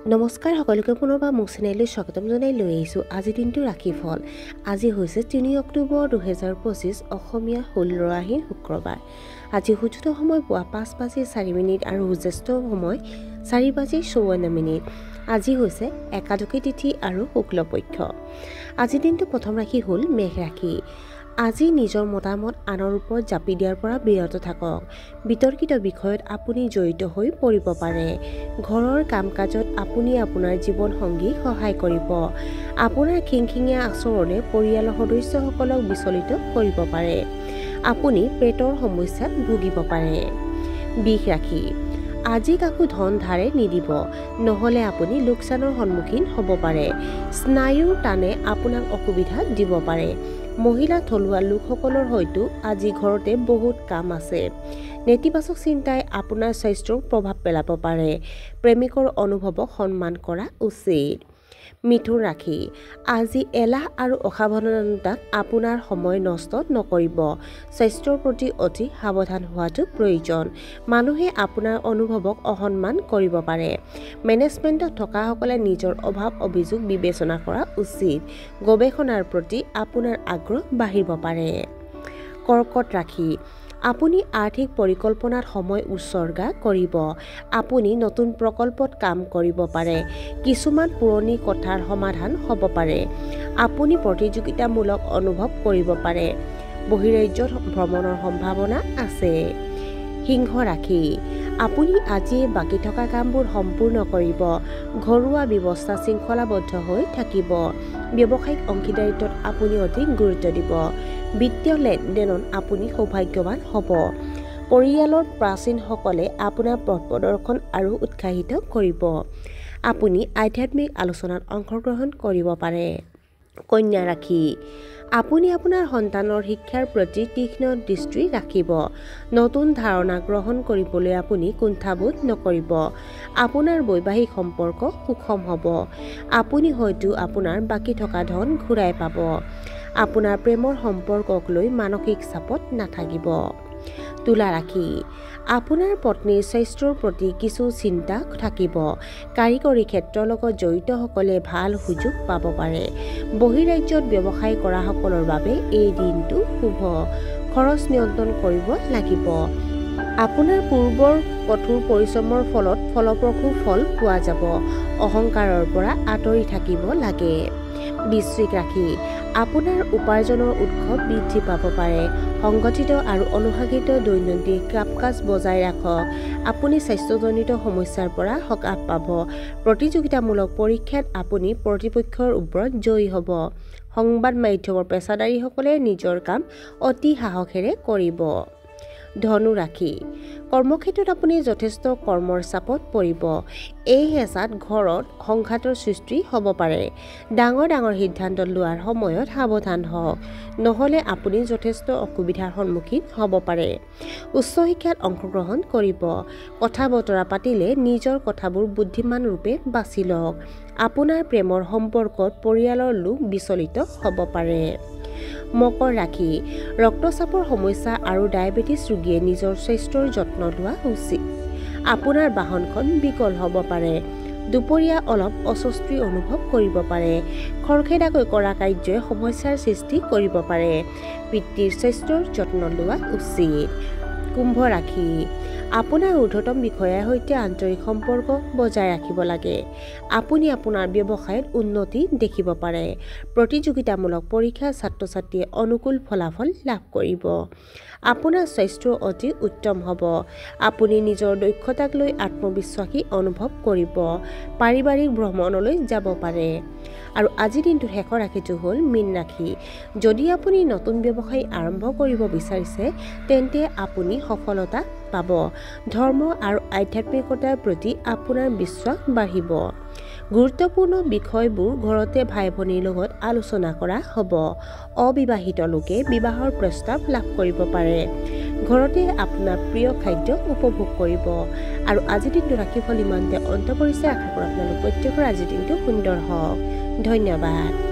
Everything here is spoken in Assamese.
নমস্কাৰ সকলোকে পুনৰবাৰ মোৰ চেনেললৈ স্বাগতম জনাই লৈ আহিছোঁ আজি দিনটো ৰাশিফল। আজি হৈছে 3 অক্টোবৰ 2025 অসমীয়া ষোল্লৰাহিৰ শুক্ৰবাৰ। আজি সূৰ্যোদয় সময় পুৱা 5:04 আৰু সূৰ্যাস্ত সময় 4:54। আজি হৈছে একাদশী তিথি আৰু শুক্লপক্ষ। আজিৰ দিনটো প্ৰথম ৰাশি হ'ল মেঘ ৰাশি। আজি নিজৰ মতামত আনৰ ওপৰত জাপি দিয়াৰ পৰা বিৰত থাকক। বিতৰ্কিত বিষয়ত আপুনি জড়িত হৈ পৰিব পাৰে। ঘৰৰ কাম কাজত আপুনি আপোনাৰ জীৱন সংগীক সহায় কৰিব। আপোনাৰ খিংখিঙীয়া আচৰণে পৰিয়ালৰ সদস্যসকলক বিচলিত কৰিব পাৰে। আপুনি পেটৰ সমস্যাত ভুগিব পাৰে। বৃষ ৰাশি। আজি কাকো ধন ধাৰে নিদিব, নহ'লে আপুনি লোকচানৰ সন্মুখীন হ'ব পাৰে। স্নায়ুৰ টানে আপোনাক অসুবিধা দিব পাৰে। মহিলা থলুৱা লোকসকলৰ হয়তো আজি ঘৰতে বহুত কাম আছে। নেতিবাচক চিন্তাই আপোনাৰ স্বাস্থ্যৰ প্ৰভাৱ পেলাব পাৰে। প্ৰেমিকৰ অনুভৱক সন্মান কৰা উচিত। মিথুন ৰাশি। আজি এলাহ আৰু অসাৱধানতাত আপোনাৰ সময় নষ্ট নকৰিব। স্বাস্থ্যৰ প্ৰতি অতি সাৱধান হোৱাটো প্ৰয়োজন। মানুহে আপোনাৰ অনুভৱক অসন্মান কৰিব পাৰে। মেনেজমেণ্টত থকাসকলে নিজৰ অভাৱ অভিযোগ বিবেচনা কৰা উচিত। গৱেষণাৰ প্ৰতি আপোনাৰ আগ্ৰহ বাঢ়িব পাৰে। কৰ্কট ৰাশি। আপুনি আৰ্থিক পৰিকল্পনাত সময় উৎসৰ্গা কৰিব। আপুনি নতুন প্ৰকল্পত কাম কৰিব পাৰে। কিছুমান পুৰণি কথাৰ সমাধান হ'ব পাৰে। আপুনি প্ৰতিযোগিতামূলক অনুভৱ কৰিব পাৰে। বহিৰাজ্যত ভ্ৰমণৰ সম্ভাৱনা আছে। সিংহ ৰাশি। আপুনি আজিয়ে বাকী থকা কামবোৰ সম্পূৰ্ণ কৰিব। ঘৰুৱা ব্যৱস্থা শৃংখলাবদ্ধ হৈ থাকিব। ব্যৱসায়িক অংশীদাৰিত্বত আপুনি অধিক গুৰুত্ব দিব। বিত্তীয় লেনদেনত আপুনি সৌভাগ্যৱান হ'ব। পৰিয়ালৰ প্ৰাচীনসকলে আপোনাৰ পথ প্ৰদৰ্শন আৰু উৎসাহিত কৰিব। আপুনি আধ্যাত্মিক আলোচনাত অংশগ্ৰহণ কৰিব পাৰে। কন্যা ৰাশি। আপুনি আপোনাৰ সন্তানৰ শিক্ষাৰ প্ৰতি তীক্ষ্ণ দৃষ্টি ৰাখিব। নতুন ধাৰণা গ্ৰহণ কৰিবলৈ আপুনি কুণ্ঠাবোধ নকৰিব। আপোনাৰ বৈবাহিক সম্পৰ্ক সুষম হ'ব। আপুনি হয়তো আপোনাৰ বাকী থকা ধন ঘূৰাই পাব। আপোনাৰ প্ৰেমৰ সম্পৰ্কক লৈ মানসিক চাপত নাথাকিব। তুলা ৰাশি। আপোনাৰ পত্নীৰ স্বাস্থ্যৰ প্ৰতি কিছু চিন্তা থাকিব। কাৰিকৰী ক্ষেত্ৰৰ লগত জড়িতসকলে ভাল সুযোগ পাব পাৰে। বহিৰাজ্যত ব্যৱসায় কৰাসকলৰ বাবে এই দিনটো শুভ। খৰচ নিয়ন্ত্ৰণ কৰিব লাগিব। আপোনাৰ পূৰ্বৰ কঠোৰ পৰিশ্ৰমৰ ফলত ফলপ্ৰসূ ফল পোৱা যাব। অহংকাৰৰ পৰা আঁতৰি থাকিব লাগে। বৃশ্চিক ৰাশি। আপোনাৰ উপাৰ্জনৰ উৎস বৃদ্ধি পাব পাৰে। সংগঠিত আৰু অনুশাসিত দৈনন্দিন কাম-কাজ বজাই ৰাখক। আপুনি স্বাস্থ্যজনিত সমস্যাৰ পৰা সকাহ পাব। প্ৰতিযোগিতামূলক পৰীক্ষাত আপুনি প্ৰতিপক্ষৰ ওপৰত জয়ী হ'ব। সংবাদ মাধ্যমৰ পেছাদাৰীসকলে নিজৰ কাম অতি সাহসেৰে কৰিব। ধনু ৰাশি। কৰ্মক্ষেত্ৰত আপুনি যথেষ্ট কৰ্মৰ চাপত পৰিব। এই হেঁচাত ঘৰত সংঘাতৰ সৃষ্টি হ'ব পাৰে। ডাঙৰ ডাঙৰ সিদ্ধান্ত লোৱাৰ সময়ত সাৱধান হওক, নহ'লে আপুনি যথেষ্ট অসুবিধাৰ সন্মুখীন হ'ব পাৰে। উচ্চ শিক্ষাত অংশগ্ৰহণ কৰিব। কথা বতৰা পাতিলে নিজৰ কথাবোৰ বুদ্ধিমান ৰূপে বাছি লওক। আপোনাৰ প্ৰেমৰ সম্পৰ্কত পৰিয়ালৰ লোক বিচলিত হ'ব পাৰে। মকৰ ৰাশি। ৰক্তচাপৰ সমস্যা আৰু ডায়েবেটিছ ৰোগীয়ে নিজৰ স্বাস্থ্যৰ যত্ন লোৱা উচিত। আপোনাৰ বাহনখন বিকল হ'ব পাৰে। দুপৰীয়া অলপ অস্বস্তি অনুভৱ কৰিব পাৰে। খৰখেদাকৈ কৰা কাৰ্যই সমস্যাৰ সৃষ্টি কৰিব পাৰে। পিতৃৰ স্বাস্থ্যৰ যত্ন লোৱা উচিত। কুম্ভ ৰাশি। আপোনাৰ ঊৰ্ধ্বতম বিষয়াৰ সৈতে আন্তৰিক সম্পৰ্ক বজাই ৰাখিব লাগে। আপুনি আপোনাৰ ব্যৱসায়ত উন্নতি দেখিব পাৰে। প্ৰতিযোগিতামূলক পৰীক্ষাত ছাত্ৰ-ছাত্ৰীয়ে অনুকূল ফলাফল লাভ কৰিব। আপোনাৰ স্বাস্থ্য অতি উত্তম হ'ব। আপুনি নিজৰ দক্ষতাক লৈ আত্মবিশ্বাসী অনুভৱ কৰিব। পাৰিবাৰিক ভ্ৰমণলৈ যাব পাৰে। আৰু আজিৰ দিনটোৰ শেষৰ ৰাশিটো হ'ল মীন ৰাশি। যদি আপুনি নতুন ব্যৱসায় আৰম্ভ কৰিব বিচাৰিছে তেন্তে আপুনি সফলতা পাব। ধৰ্ম আৰু আধ্যাত্মিকতাৰ প্ৰতি আপোনাৰ বিশ্বাস বাঢ়িব। গুৰুত্বপূৰ্ণ বিষয়বোৰ ঘৰতে ভাই ভনীৰ লগত আলোচনা কৰা হ'ব। অবিবাহিত লোকে বিবাহৰ প্ৰস্তাৱ লাভ কৰিব পাৰে। ঘৰতে আপোনাৰ প্ৰিয় খাদ্য উপভোগ কৰিব। আৰু আজিৰ দিনটো ৰাশিফল ইমানতে অন্ত পৰিছে। আশা কৰোঁ আপোনালোক প্ৰত্যেকৰ আজিৰ দিনটো সুন্দৰ হওক। ধন্যবাদ।